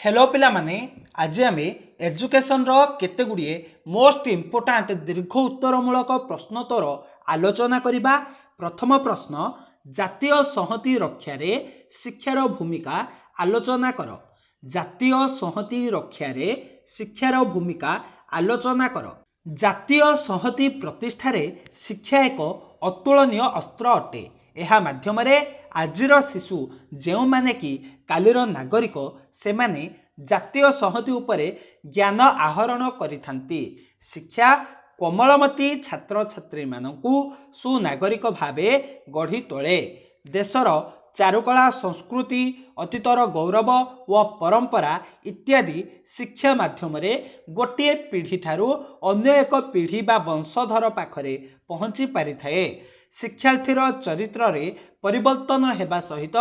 Hello पिला माने आज आम एजुकेशन केते गुड़िए मोस्ट इम्पोर्टाट दीर्घ उत्तरमूलक प्रश्नोत्तर आलोचना करिबा। प्रथम प्रश्न, जातीय संहति रक्षारे शिक्षार भूमिका आलोचना कर। जातीय संहति रक्षारे शिक्षार भूमिका आलोचना कर। जातीय संहति प्रतिष्ठारे शिक्षा एक अतुलनीय अस्त्र अटे। यह माध्यम आजिर शिशु जो माने कि कालीर नागरिक से माने जातीय संहति उपरे ज्ञान आहरण करिथांती। शिक्षा कोमलमती छात्र छात्री मानकु सुनागरिक भावे गढ़ी तोले। देशर चारुकला संस्कृति अतीतर गौरव व परंपरा इत्यादि शिक्षा माध्यम गोटे पीढ़ी ठारू अन्य एक पीढ़ी बा वंशधर पाखरे पहुंची पारि थाए। शिक्षार्थीर चरित्र रे परिवर्तन हेबा सहित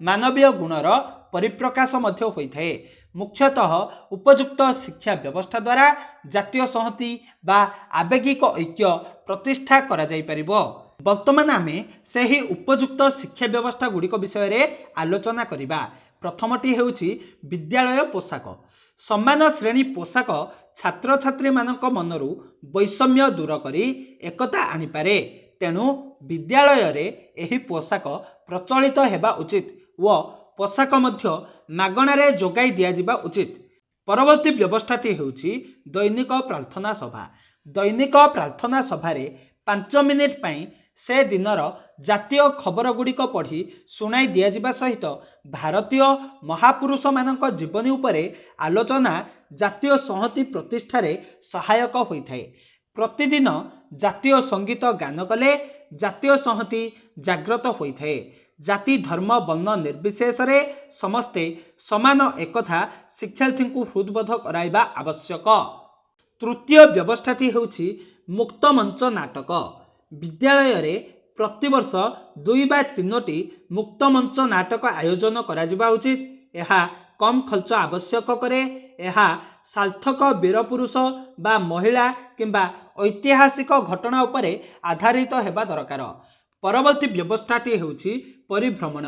मानवीय गुणर परिप्रकाश मध्य होइथाए। मुख्यतः उपयुक्त शिक्षा व्यवस्था द्वारा जातीय संहति बा आवेगिक ऐक्य प्रतिष्ठा करा जाई परिबो। वर्तमान आमे सही उपयुक्त शिक्षा व्यवस्था गुड़िक विषय रे आलोचना करिबा। प्रथमटी हेउछि विद्यालय पोशाक। समान श्रेणी पोशाक छात्र छात्री मानक मनरु वैषम्य दूर करी एकता आनी पारे। तेणु विद्यालय रे एही पोशाक प्रचलित हेबा उचित व पोशाक मध्य मागणारे जोगाई दिया जिबा उचित। परवर्ती व्यवस्थाटी हेउछि दैनिक प्रार्थना सभा। दैनिक प्रार्थना सभा रे 5 मिनिट पई से दिनर जातीय खबर गुड़िक पढ़ी सुनाई दिया जिबा सहित भारतीय महापुरुष मानक जीवनी उपरे आलोचना जातीय संहति प्रतिष्ठारे सहायक होइथाए। प्रतिदिन जातीय संगीत गान कले जातीय संहति जाग्रत होइथाए। जाति धर्म वर्ण निर्विशेष रे समस्ते समान एकथा शिक्षार्थी को हृदबोध कराइबा आवश्यक। तृतीय व्यवस्थाटी हेउछि मुक्त मंच नाटक। विद्यालय रे प्रतिवर्ष 2 बा 3टी मुक्त मंच नाटक आयोजन करा जिबा उचित। यह कम खर्च आवश्यक करे। यह सार्थक वीर पुरुष बा महिला किंबा ऐतिहासिक घटना उपरे आधारित हेबा दरकार। परवर्ती व्यवस्थाटी हेउछि परिभ्रमण।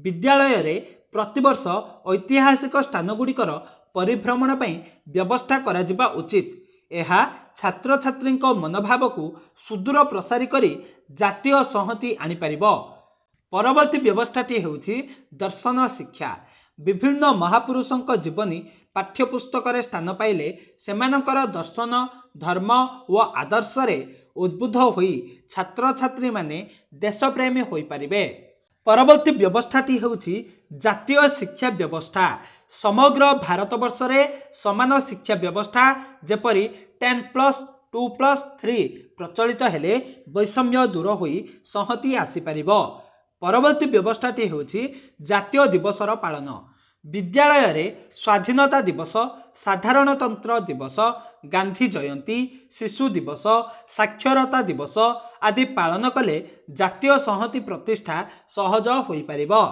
विद्यालय रे प्रतिवर्ष ऐतिहासिक स्थान गुड़िकर परिभ्रमण पई व्यवस्था करा जिबा उचित। यह छात्र छात्री मनोभाव को सुदूर प्रसारी करी जातीय संहति आनी पारिबो। परवर्ती व्यवस्थाटी हेउछि दर्शन शिक्षा। विभिन्न महापुरुषों जीवनी पाठ्यपुस्तक स्थान पाइले सेमानकर दर्शन धर्म व आदर्श रे उद्बुद्ध होई छात्र छात्री माने देशप्रेमी होई पारिबे। परवर्ती व्यवस्थाटी हेउछि जातीय शिक्षा व्यवस्था। समग्र भारतवर्ष रे समान शिक्षा व्यवस्था जेपरि 10+2+3 प्रचलित हेले वैषम्य दूर होई संहति आसी पारिबो। परवर्ती व्यवस्थाटी हेउछि जातीय दिवसर पालन। विद्यालय रे स्वाधीनता दिवस साधारणतंत्र दिवस गांधी जयंती शिशु दिवस साक्षरता दिवस आदि पालन कले जातीय संहति प्रतिष्ठा सहज होई पारिबो।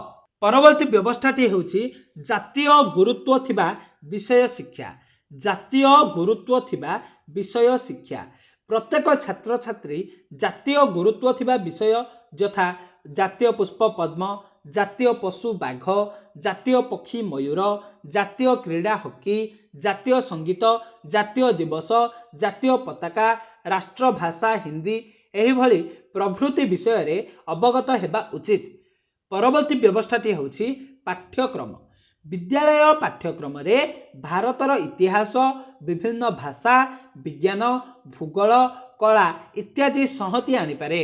परवर्ती व्यवस्थाटी हेउछि जातीय गुरुत्व थिबा विषय शिक्षा। जातीय गुरुत्व थिबा विषय शिक्षा। प्रत्येक छात्र छात्री जातीय गुरुत्व थिबा विषय यथा जातीय पुष्प पद्म जातीय पशु बाघ जातीय पक्षी मयूर जातीय क्रीड़ा हॉकी जातीय संगीत जातीय दिवस जातीय पताका राष्ट्रभाषा हिंदी एही भली प्रभृति विषय रे अवगत हेबा उचित। परवर्ती व्यवस्थाटी हेउछि पाठ्यक्रम। विद्यालय पाठ्यक्रम रे भारतर इतिहास विभिन्न भाषा विज्ञान भूगोल कला इत्यादि संहति आनी पारे।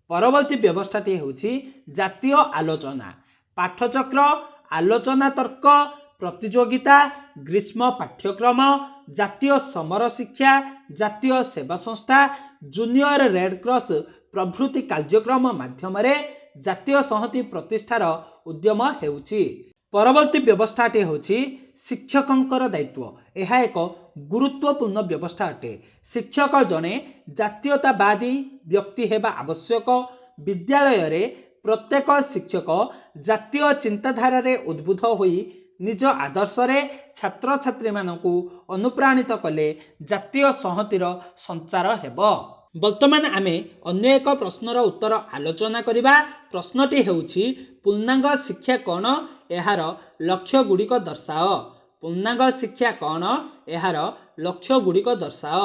परवर्ती व्यवस्थाटी हेउछि जातीय आलोचना। पाठचक्र आलोचना तर्क प्रतियोगिता ग्रीष्म पाठ्यक्रम जातीय समर शिक्षा जातीय सेवा संस्था जूनियर रेड क्रॉस प्रभृति कार्यक्रम माध्यम जातीय संहति प्रतिष्ठार उद्यम हेउछि। परवर्ती व्यवस्थाटी हेउछि शिक्षकंकर दायित्व। यह एक गुरुत्वपूर्ण व्यवस्था अटे। शिक्षक जने जातीयतावादी व्यक्ति हेबा आवश्यक। विद्यालय रे प्रत्येक शिक्षक जातीय चिंताधारा रे उद्बुद्ध होई निज आदर्श रे छात्र छात्री मानकु अनुप्राणित कले जातीय संहतिर संचार हेबो। वर्तमान आमे अन्य एक प्रश्नर उत्तर आलोचना करिबा। प्रश्नटी हेउछि पूर्णांग शिक्षा कोन एहार लक्ष्य गुड़िक दर्शाओ। ପୂର୍ଣ୍ଣାଙ୍ଗ ଶିକ୍ଷା କ'ଣ ଏହାର ଲକ୍ଷ୍ୟ ଗୁଡ଼ିକ ଦର୍ଶାଅ।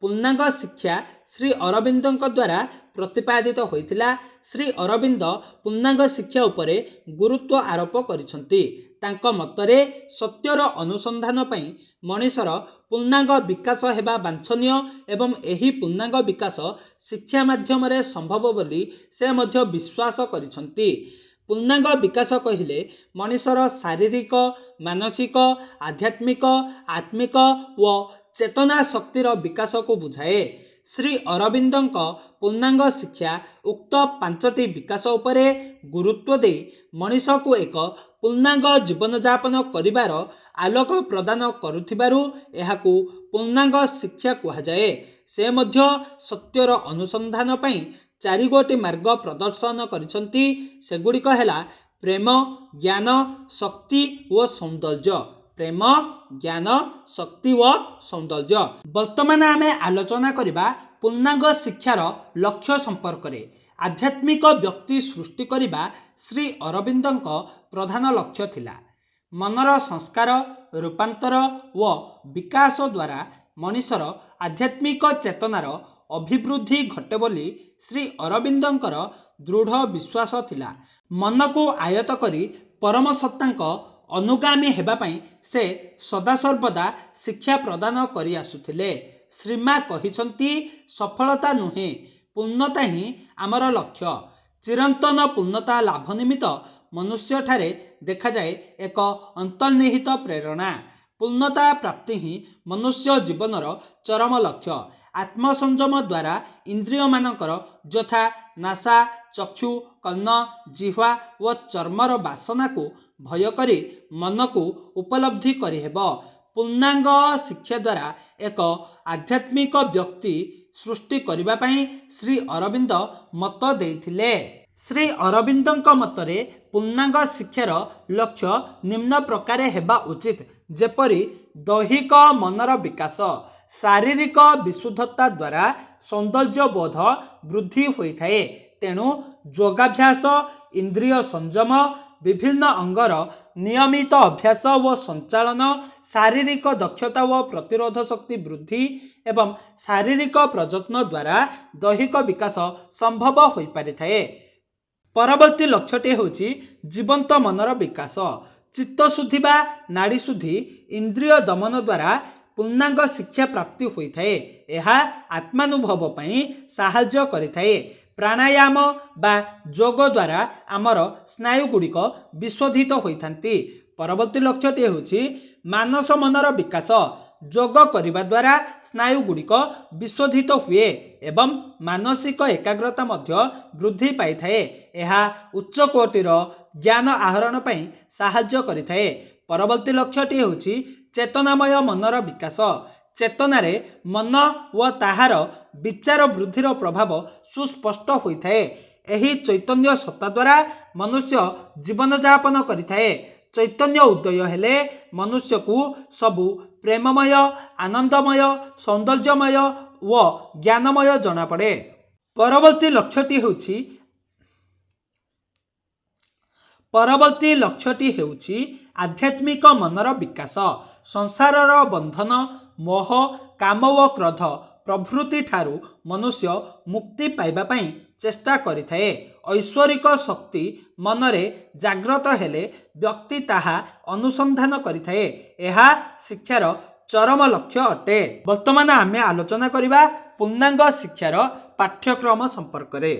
ପୂର୍ଣ୍ଣାଙ୍ଗ ଶିକ୍ଷା ଶ୍ରୀ ଅରବିନ୍ଦଙ୍କ ଦ୍ୱାରା ପ୍ରତିପାଦିତ ହୋଇଥିଲା। ଶ୍ରୀ ଅରବିନ୍ଦ ପୂର୍ଣ୍ଣାଙ୍ଗ ଶିକ୍ଷା ଉପରେ ଗୁରୁତ୍ୱ ଆରୋପ କରିଛନ୍ତି। ତାଙ୍କ ମତରେ ସତ୍ୟର ଅନୁସନ୍ଧାନ ପାଇଁ ମଣିଷର ପୂର୍ଣ୍ଣାଙ୍ଗ ବିକାଶ ହେବା ବାଞ୍ଛନୀୟ ଏବଂ ଏହି ପୂର୍ଣ୍ଣାଙ୍ଗ ବିକାଶ ଶିକ୍ଷା ମାଧ୍ୟମରେ ସମ୍ଭବ ବୋଲି ସେ ମଧ୍ୟ ବିଶ୍ୱାସ କରିଛନ୍ତି। ପୂର୍ଣ୍ଣାଙ୍ଗ ବିକାଶ କହିଲେ ମଣିଷର ଶାରୀରିକ, ମାନସିକ, ଆଧ୍ୟାତ୍ମିକ, ଆତ୍ମିକ ଓ ଚେତନା ଶକ୍ତିର ବିକାଶକୁ ବୁଝାଏ। ଶ୍ରୀ ଅରବିନ୍ଦଙ୍କ ପୂର୍ଣ୍ଣାଙ୍ଗ ଶିକ୍ଷା ଉକ୍ତ ପାଞ୍ଚଟି ବିକାଶ ଉପରେ ଗୁରୁତ୍ୱ ଦେଇ ମଣିଷକୁ ଏକ ପୂର୍ଣ୍ଣାଙ୍ଗ ଜୀବନଯାପନ କରିବାର ଆଲୋକ ପ୍ରଦାନ କରୁଥିବାରୁ ଏହାକୁ ପୂର୍ଣ୍ଣାଙ୍ଗ ଶିକ୍ଷା କୁହାଯାଏ। ସେ ମଧ୍ୟ ସତ୍ୟର ଅନୁସନ୍ଧାନ ପାଇଁ 4ଗୋଟି ମାର୍ଗ ପ୍ରଦର୍ଶନ କରିଛନ୍ତି। ସେଗୁଡ଼ିକ ହେଲା ପ୍ରେମ, ଜ୍ଞାନ, ଶକ୍ତି ଓ ସୌନ୍ଦର୍ଯ୍ୟ। ପ୍ରେମ, ଜ୍ଞାନ, ଶକ୍ତି ଓ ସୌନ୍ଦର୍ଯ୍ୟ। ବର୍ତ୍ତମାନ ଆମେ ଆଲୋଚନା କରିବା ପୂର୍ଣ୍ଣାଙ୍ଗ ଶିକ୍ଷାର ଲକ୍ଷ୍ୟ ସମ୍ପର୍କରେ। ଆଧ୍ୟାତ୍ମିକ ବ୍ୟକ୍ତି ସୃଷ୍ଟି କରିବା ଶ୍ରୀ ଅରବିନ୍ଦଙ୍କ ପ୍ରଧାନ ଲକ୍ଷ୍ୟ ଥିଲା। ମନର ସଂସ୍କାର, ରୂପାନ୍ତର ଓ ବିକାଶ ଦ୍ୱାରା ମଣିଷର ଆଧ୍ୟାତ୍ମିକ ଚେତନାର ଅଭିବୃଦ୍ଧି ଘଟେ ବୋଲି ଶ୍ରୀ ଅରବିନ୍ଦଙ୍କର ଦୃଢ଼ ବିଶ୍ୱାସ ଥିଲା। ମନକୁ ଆୟତ୍ତ କରି ପରମ ସତ୍ତାଙ୍କ ଅନୁଗାମୀ ହେବା ପାଇଁ ସେ ସଦାସର୍ବଦା ଶିକ୍ଷା ପ୍ରଦାନ କରି ଆସୁଥିଲେ। ଶ୍ରୀମା କହିଛନ୍ତି, ସଫଳତା ନୁହେଁ, ପୂର୍ଣ୍ଣତା ହିଁ ଆମର ଲକ୍ଷ୍ୟ। ଚିରନ୍ତନ ପୂର୍ଣ୍ଣତା ଲାଭ ନିମିତ୍ତ ମନୁଷ୍ୟଠାରେ ଦେଖାଯାଏ ଏକ ଅନ୍ତର୍ନିହିତ ପ୍ରେରଣା। ପୂର୍ଣ୍ଣତା ପ୍ରାପ୍ତି ହିଁ ମନୁଷ୍ୟ ଜୀବନର ଚରମ ଲକ୍ଷ୍ୟ। ଆତ୍ମସଂଯମ ଦ୍ୱାରା ଇନ୍ଦ୍ରିୟମାନଙ୍କର ଯଥା ନାସା, ଚକ୍ଷୁ, କର୍ଣ୍ଣ, ଜିହ୍ୱା ଓ ଚର୍ମର ବାସନାକୁ ଭୟ କରି ମନକୁ ଉପଲବ୍ଧି କରିହେବ। ପୂର୍ଣ୍ଣାଙ୍ଗ ଶିକ୍ଷା ଦ୍ୱାରା ଏକ ଆଧ୍ୟାତ୍ମିକ ବ୍ୟକ୍ତି ସୃଷ୍ଟି କରିବା ପାଇଁ ଶ୍ରୀ ଅରବିନ୍ଦ ମତ ଦେଇଥିଲେ। ଶ୍ରୀ ଅରବିନ୍ଦଙ୍କ ମତରେ ପୂର୍ଣ୍ଣାଙ୍ଗ ଶିକ୍ଷାର ଲକ୍ଷ୍ୟ ନିମ୍ନ ପ୍ରକାରେ ହେବା ଉଚିତ, ଯେପରି ଦୈହିକ ମନର ବିକାଶ, ଶାରୀରିକ ବିଶୁଦ୍ଧତା ଦ୍ୱାରା ସୌନ୍ଦର୍ଯ୍ୟବୋଧ ବୃଦ୍ଧି ହୋଇଥାଏ। ତେଣୁ ଯୋଗାଭ୍ୟାସ, ଇନ୍ଦ୍ରିୟ ସଂଯମ, ବିଭିନ୍ନ ଅଙ୍ଗର ନିୟମିତ ଅଭ୍ୟାସ ଓ ସଞ୍ଚାଳନ, ଶାରୀରିକ ଦକ୍ଷତା ଓ ପ୍ରତିରୋଧ ଶକ୍ତି ବୃଦ୍ଧି ଏବଂ ଶାରୀରିକ ପ୍ରଯତ୍ନ ଦ୍ୱାରା ଦୈହିକ ବିକାଶ ସମ୍ଭବ ହୋଇପାରିଥାଏ। ପରବର୍ତ୍ତୀ ଲକ୍ଷ୍ୟଟି ହେଉଛି ଜୀବନ୍ତ ମନର ବିକାଶ। ଚିତ୍ତଶୁଦ୍ଧି ବା ନାଡ଼ୀଶୁଦ୍ଧି, ଇନ୍ଦ୍ରିୟ ଦମନ ଦ୍ୱାରା ପୂର୍ଣ୍ଣାଙ୍ଗ ଶିକ୍ଷା ପ୍ରାପ୍ତି ହୋଇଥାଏ। ଏହା ଆତ୍ମାନୁଭବ ପାଇଁ ସାହାଯ୍ୟ କରିଥାଏ। ପ୍ରାଣାୟାମ ବା ଯୋଗ ଦ୍ୱାରା ଆମର ସ୍ନାୟୁଗୁଡ଼ିକ ବିଶୋଧିତ ହୋଇଥାନ୍ତି। ପରବର୍ତ୍ତୀ ଲକ୍ଷ୍ୟଟି ହେଉଛି ମାନସ ମନର ବିକାଶ। ଯୋଗ କରିବା ଦ୍ୱାରା ସ୍ନାୟୁଗୁଡ଼ିକ ବିଶୋଧିତ ହୁଏ ଏବଂ ମାନସିକ ଏକାଗ୍ରତା ମଧ୍ୟ ବୃଦ୍ଧି ପାଇଥାଏ। ଏହା ଉଚ୍ଚକୋଟୀର ଜ୍ଞାନ ଆହରଣ ପାଇଁ ସାହାଯ୍ୟ କରିଥାଏ। ପରବର୍ତ୍ତୀ ଲକ୍ଷ୍ୟଟି ହେଉଛି ଚେତନାମୟ ମନର ବିକାଶ। ଚେତନାରେ ମନ ଓ ତାହାର ବିଚାର ବୃଦ୍ଧିର ପ୍ରଭାବ ସୁସ୍ପଷ୍ଟ ହୋଇଥାଏ। ଏହି ଚୈତନ୍ୟ ସତ୍ତା ଦ୍ୱାରା ମନୁଷ୍ୟ ଜୀବନଯାପନ କରିଥାଏ। ଚୈତନ୍ୟ ଉଦୟ ହେଲେ ମନୁଷ୍ୟକୁ ସବୁ ପ୍ରେମମୟ, ଆନନ୍ଦମୟ, ସୌନ୍ଦର୍ଯ୍ୟମୟ ଓ ଜ୍ଞାନମୟ ଜଣାପଡ଼େ। ପରବର୍ତ୍ତୀ ଲକ୍ଷ୍ୟଟି ହେଉଛି ଆଧ୍ୟାତ୍ମିକ ମନର ବିକାଶ। ସଂସାରର ବନ୍ଧନ, ମୋହ, କାମ ଓ କ୍ରୋଧ ପ୍ରଭୃତି ଠାରୁ ମନୁଷ୍ୟ ମୁକ୍ତି ପାଇବା ପାଇଁ ଚେଷ୍ଟା କରିଥାଏ। ଐଶ୍ୱରିକ ଶକ୍ତି ମନରେ ଜାଗ୍ରତ ହେଲେ ବ୍ୟକ୍ତି ତାହା ଅନୁସନ୍ଧାନ କରିଥାଏ। ଏହା ଶିକ୍ଷାର ଚରମ ଲକ୍ଷ୍ୟ ଅଟେ। ବର୍ତ୍ତମାନ ଆମେ ଆଲୋଚନା କରିବା ପୂର୍ଣ୍ଣାଙ୍ଗ ଶିକ୍ଷାର ପାଠ୍ୟକ୍ରମ ସମ୍ପର୍କରେ।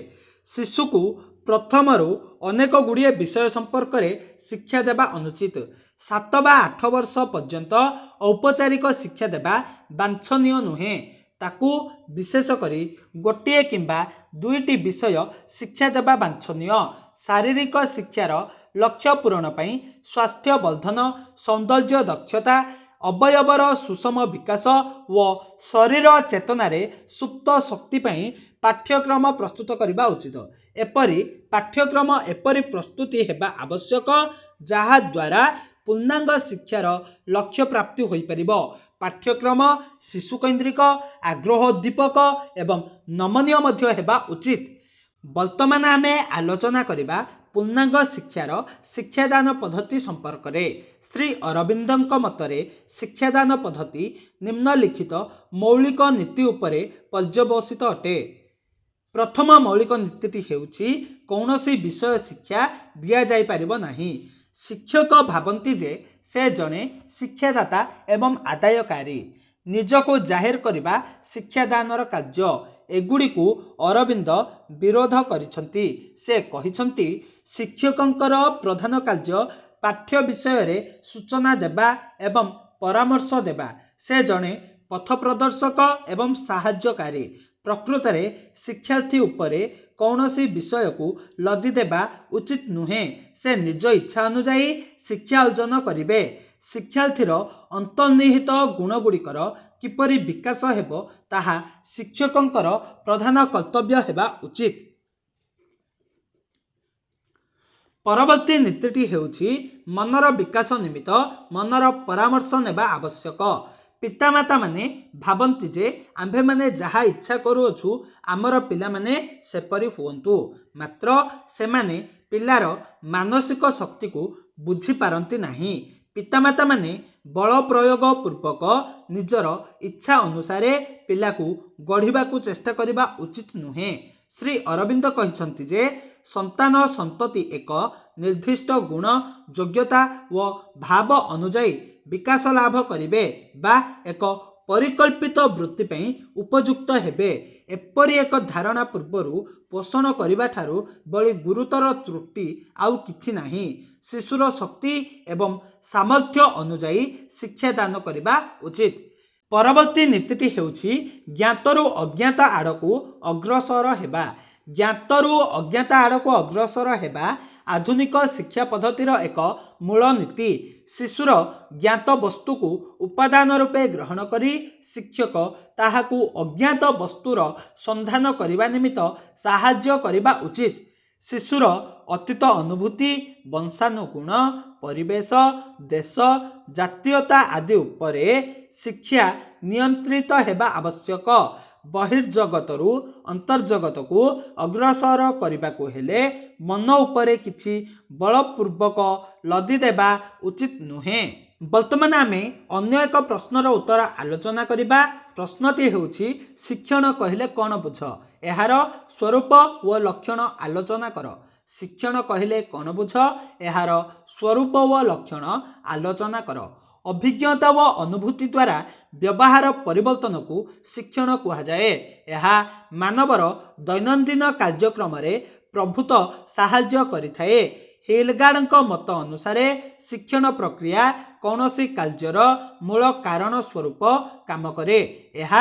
ଶିଶୁକୁ ପ୍ରଥମରୁ ଅନେକ ଗୁଡ଼ିଏ ବିଷୟ ସମ୍ପର୍କରେ ଶିକ୍ଷା ଦେବା ଅନୁଚିତ। 7 ବା 8 ବର୍ଷ ପର୍ଯ୍ୟନ୍ତ ଔପଚାରିକ ଶିକ୍ଷା ଦେବା ବାଞ୍ଛନୀୟ ନୁହେଁ। ତାକୁ ବିଶେଷ କରି ଗୋଟିଏ କିମ୍ବା 2ଟି ବିଷୟ ଶିକ୍ଷା ଦେବା ବାଞ୍ଛନୀୟ। ଶାରୀରିକ ଶିକ୍ଷାର ଲକ୍ଷ୍ୟ ପୂରଣ ପାଇଁ ସ୍ୱାସ୍ଥ୍ୟ ବର୍ଦ୍ଧନ, ସୌନ୍ଦର୍ଯ୍ୟ ଦକ୍ଷତା, ଅବୟବର ସୁଷମ ବିକାଶ ଓ ଶରୀର ଚେତନାରେ ସୁପ୍ତ ଶକ୍ତି ପାଇଁ ପାଠ୍ୟକ୍ରମ ପ୍ରସ୍ତୁତ କରିବା ଉଚିତ। ଏପରି ପାଠ୍ୟକ୍ରମ ଏପରି ପ୍ରସ୍ତୁତି ହେବା ଆବଶ୍ୟକ ଯାହାଦ୍ୱାରା ପୂର୍ଣ୍ଣାଙ୍ଗ ଶିକ୍ଷାର ଲକ୍ଷ୍ୟ ପ୍ରାପ୍ତି ହୋଇପାରିବ। ପାଠ୍ୟକ୍ରମ ଶିଶୁକୈନ୍ଦ୍ରିକ, ଆଗ୍ରହୋଦ୍ଦୀପକ ଏବଂ ନମନୀୟ ମଧ୍ୟ ହେବା ଉଚିତ। ବର୍ତ୍ତମାନ ଆମେ ଆଲୋଚନା କରିବା ପୂର୍ଣ୍ଣାଙ୍ଗ ଶିକ୍ଷାର ଶିକ୍ଷାଦାନ ପଦ୍ଧତି ସମ୍ପର୍କରେ। श्री अरविंदଙ୍କ मतरे शिक्षादान पद्धति निम्नलिखित मौलिक नीति उपरे पर्यवसित अटे। प्रथम मौलिक नीतिटी हेउछि कौनसी विषय शिक्षा दिया जाई परिबो नाही। शिक्षक भाबंती जे से जणे शिक्षादाता एवं आदायकारी। निजको जाहिर करिबा शिक्षादानर कार्य एगुड़िकु अरविंद विरोध करिसंती। से कहिसंती शिक्षकंकर प्रधान कार्य पाठ्य विषय रे सूचना देबा एवं परामर्श देबा। से जणे पथ प्रदर्शक एवं साहाय्यकारी। प्रकृत रे शिक्षार्थी उपरे कौनसी विषय को लदी देबा उचित नुहे। से निज इच्छा अनुजाई शिक्षा अर्जन करिवे। शिक्षार्थीर अंतर्निहित गुणगुड़िकर किपरि विकास हेबो ताहा शिक्षकंकर प्रधान कर्तव्य हेबा उचित। परवर्ती नीतिटी हेउछि मनर विकास निमित्त मनर परामर्श नेबा आवश्यक। पितामाता माने भाबंती जे आम्भे माने जहा इच्छा करूछु आमर पिला माने सेपरि हुअन्तु। मात्र सेमाने पिलार मानसिक शक्ति को बुझी पारंती नाही। पितामाता माने बल प्रयोग पूर्वक निजर इच्छा अनुसारे पिला को गढ़िबा को चेष्टा करिबा उचित नुहे। श्री अरविंद कहिसंती जे संतान संतति एक निर्दिष्ट गुण योग्यता व भाव अनुजाई विकास लाभ करिवे बा एक परिकल्पित वृत्ति पई उपयुक्त हेबे। एपरि एक धारणा पूर्वरु पोषण करिबा ठारू बड़ी गुरुतर त्रुटि आउ किछि नाही। शिशुर शक्ति एवं सामर्थ्य अनुजाई शिक्षा दान करिबा उचित। परवर्ती नीतिटी हेउछि ज्ञातरु अज्ञात आड़कू अग्रसर हेबा। ज्ञातरु अज्ञात आड़कू अग्रसर हेबा आधुनिक शिक्षा पद्धतिर एक मूल नीति। शिशुर ज्ञात वस्तु को उपादान रूपे ग्रहण करी शिक्षक ताहाकू अज्ञात वस्तुर संधान करिबा निमित्त साहाय्य करिबा उचित। शिशुर अतीत अनुभूति वंशानुगुण परिवेश देश जातीयता आदि उपरे शिक्षा नियंत्रित हेबा आवश्यक। बहिर्जगतरु अंतर्जगत को अग्रसर करने को हेले मन उपरे किछि बलपूर्वक लदी देबा उचित नुहे। वर्तमान आमे अन्य एक प्रश्नर उत्तर आलोचना करिबा। प्रश्नटी हेउछि शिक्षण कहिले कौन बुझ। एहार स्वरूप व लक्षण आलोचना कर। शिक्षण कहिले कौन बुझ एहार स्वरूप व लक्षण आलोचना कर। अभिज्ञता व अनुभूति द्वारा व्यवहार परिवर्तन को शिक्षण कुहाजाए। यह मानवर दैनंदिन कार्यक्रम रे प्रभुत साहाय्य करिथाए। हिलगार्डଙ୍କ मत अनुसार शिक्षण प्रक्रिया कौनसी कार्यर मूल कारण स्वरूप काम करे। यह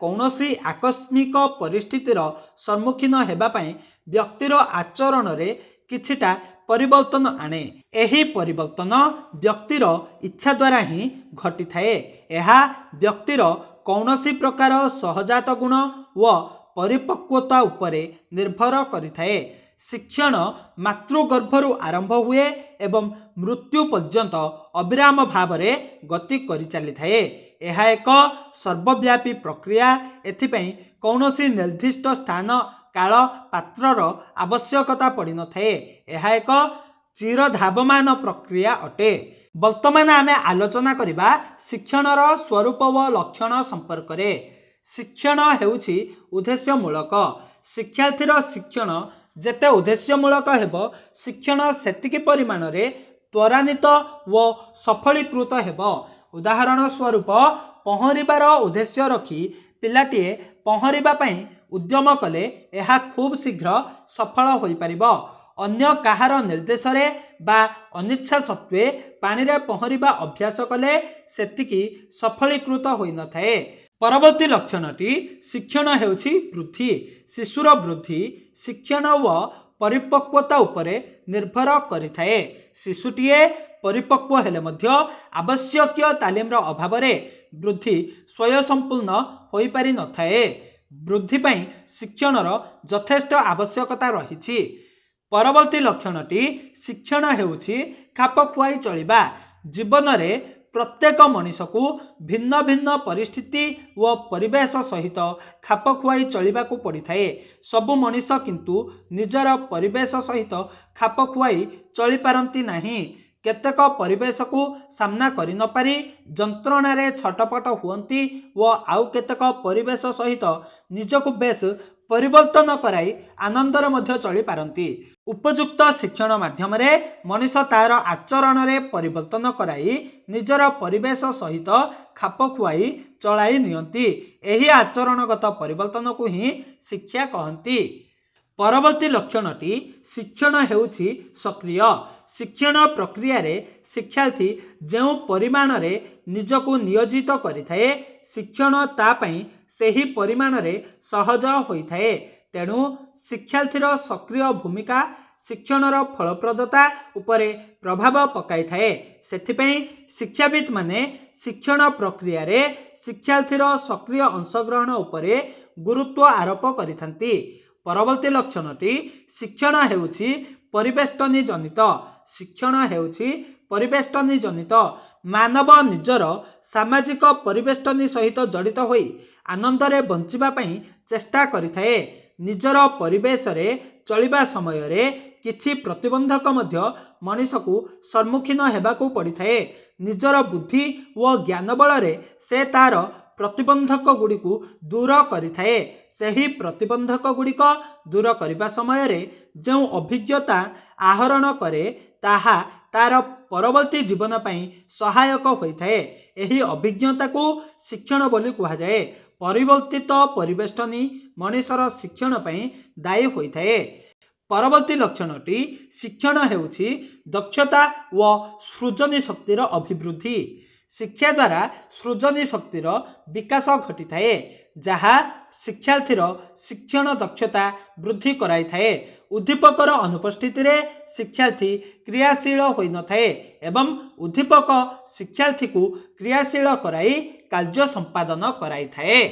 कौनसी आकस्मिक परिस्थितिर सम्मुखीन हेबा पई व्यक्तिर आचरण रे किछिटा परिवर्तन आने। एही परिवर्तन व्यक्तिर इच्छा द्वारा ही घटी थाए। यह व्यक्तिर कौनसी प्रकार सहजात गुण व परिपक्वता उपरे निर्भर करिथाए। शिक्षण मातृगर्भरु आरंभ हुए एवं मृत्यु पर्यंत अविराम भाव रे गति करि चली थाए। यह एक सर्वव्यापी प्रक्रिया। एथिपई कौनसी निर्दिष्ट स्थान काल पात्रर आवश्यकता पड़ी न थाए। यह एक चिरधावमान प्रक्रिया अटे। वर्तमान आमे आलोचना करिबा शिक्षणर स्वरूप व लक्षण संपर्क रे। शिक्षण हेउछि उद्देश्यमूलक। शिक्षार्थीर शिक्षण जेते उद्देश्यमूलक हेबो शिक्षण सेतिकी परिमाण रे त्वरान्वित व सफलीकृत हेबो। उदाहरण स्वरूप पहरिबार उद्देश्य रखी पिलाटीए पहरिबा पई उद्यम कले यह खूब शीघ्र सफल होई परिबो। अन्य काहार निर्देश रे बा अनिच्छा सत्वे पानी रे पहरिबा अभ्यास कले सेतिकी सफलीकृत होई न थाए। परवर्ती लक्षणटी शिक्षण हेउछि वृद्धि। शिशुर वृद्धि शिक्षण व परिपक्वता उपरे निर्भर करिथाए। शिशुटीए परिपक्व हेले मध्य आवश्यक तालीमर अभाव रे वृद्धि स्वयंसंपूर्ण होई पारि न थाए। वृद्धि पई शिक्षणर यथेष्ट आवश्यकता रहिछि। परवर्ती लक्षणटी शिक्षण हेउछि खाप खुआई चलिबा। जीवन रे प्रत्येक मनीष को भिन्न भिन्न परिस्थिति व परिवेश सहित खाप खुआई चलिबा को पड़ी थाए। सबु मनीष किंतु निजर परिवेश सहित खाप खुआई चली पारंती नाही। केतेक परिवेश को सामना करि न पारि जंत्रणारे छटपट हुअन्ति व आउ केतेक परिवेश सहित निजको बेस परिवर्तन कराई आनंदर मध्य चली पारंती। उपयुक्त शिक्षण माध्यम रे मनीष तार आचरण रे परिवर्तन कराई निजर परिवेश सहित खाप खुआई चलाई नियंती। एही आचरणगत परिवर्तन को ही शिक्षा कहती। परवर्ती लक्षणटी शिक्षण हेउछि सक्रिय। शिक्षण प्रक्रिया रे शिक्षार्थी जो परिमाण रे निजको नियोजित करिथाए शिक्षण ता पई सेही परिमाण रे सहज होइथाए। तेणु शिक्षार्थीर सक्रिय भूमिका शिक्षणर फलप्रदता उपरे प्रभाव पकाई थाए। सेथिपई शिक्षाविद माने शिक्षण प्रक्रिया रे शिक्षार्थीर सक्रिय अंशग्रहण उपरे गुरुत्व आरोप करिथांती। परवर्ती लक्षणटी शिक्षण हेउछि परिवेष्टनी जनित। शिक्षण हेउछि परिवेष्टनी जनित। मानव निजर सामाजिक परिवेष्टनी सहित जड़ित होई आनंदरे बंचिबा पई चेष्टा करिथाए। निजर परिवेश रे चलिबा समय रे किछि प्रतिबंधक मध्य मनीष को सम्मुखीन हेबाकू पड़िथाए। निजर बुद्धि व ज्ञान बल रे से तार प्रतिबंधक गुड़िकू दूर करिथाए। सेही प्रतिबंधक गुड़िक दूर करिबा समय रे जो अभिज्ञता आहरण करे ताहा तार परवर्ती जीवन पई सहायक होइथाए। एही अभिज्ञता को शिक्षण बोली कुहा जाए। परिवर्तित परिवेष्टनी मनीषर शिक्षण पई दायी होइथाए। परवर्ती लक्षणटी शिक्षण हेउछि दक्षता व सृजनी शक्तिर अभिवृद्धि। शिक्षा द्वारा सृजनी शक्तिर विकास घटी थाए जहा शिक्षार्थीर शिक्षण दक्षता वृद्धि कराई थाए। उद्दीपकर अनुपस्थिति रे शिक्षार्थी क्रियाशील होई न थाए एवं उद्दीपक शिक्षार्थी को क्रियाशील कराई कार्य संपादन कराई थाए।